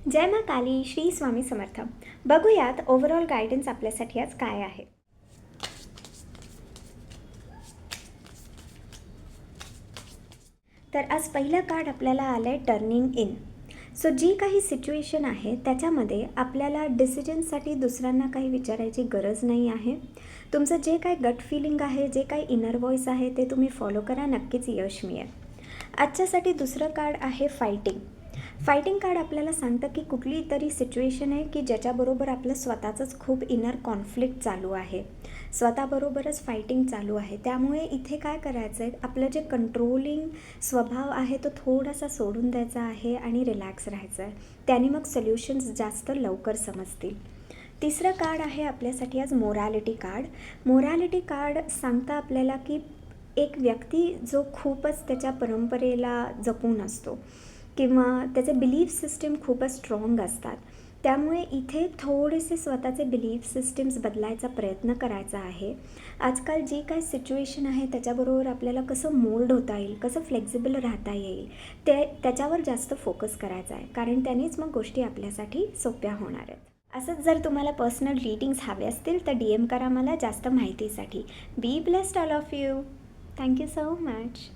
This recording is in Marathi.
जय मा काली. श्री स्वामी समर्थ. बघूयात ओव्हरऑल गायडन्स आपल्यासाठी आज काय आहे. तर आज पहिलं कार्ड आपल्याला आलं आहे टर्निंग इन. सो जी काही सिच्युएशन आहे त्याच्यामध्ये आपल्याला डिसिजन्ससाठी दुसऱ्यांना काही विचारायची गरज नाही आहे. तुमचं जे काही गट फिलिंग आहे, जे काही इनर व्हॉइस आहे ते तुम्ही फॉलो करा, नक्कीच यश मिळेल. आजच्यासाठी दुसरं कार्ड आहे फायटिंग. फायटिंग कार्ड आपल्याला सांगतं की कुठली तरी सिच्युएशन आहे की ज्याच्याबरोबर आपलं स्वतःचंच खूप इनर कॉन्फ्लिक्ट चालू आहे, स्वतःबरोबरच फायटिंग चालू आहे. त्यामुळे इथे काय करायचं आहे, आपलं जे कंट्रोलिंग स्वभाव आहे तो थोडासा सोडून द्यायचा आहे आणि रिलॅक्स राहायचं आहे. त्याने मग सोल्युशन्स जास्त लवकर समजतील. तिसरं कार्ड आहे आपल्यासाठी आज मोरॅलिटी कार्ड. मोरॅलिटी कार्ड सांगता आपल्याला की एक व्यक्ती जो खूपच त्याच्या परंपरेला जपून असतो किंवा त्याचे बिलीफ सिस्टीम खूपच स्ट्रॉंग असतात. त्यामुळे इथे थोडेसे स्वतःचे बिलीफ सिस्टीम्स बदलायचा प्रयत्न करायचा आहे. आजकाल जी काय सिच्युएशन आहे त्याच्याबरोबर आपल्याला कसं मोल्ड होता येईल, कसं फ्लेक्झिबल राहता येईल, त्याच्यावर जास्त फोकस करायचा आहे, कारण त्यानेच मग गोष्टी आपल्यासाठी सोप्या होणार आहेत. असंच जर तुम्हाला पर्सनल रीडिंग्स हवे असतील तर DM करा मला जास्त माहितीसाठी. Be blessed all of you. Thank you so much.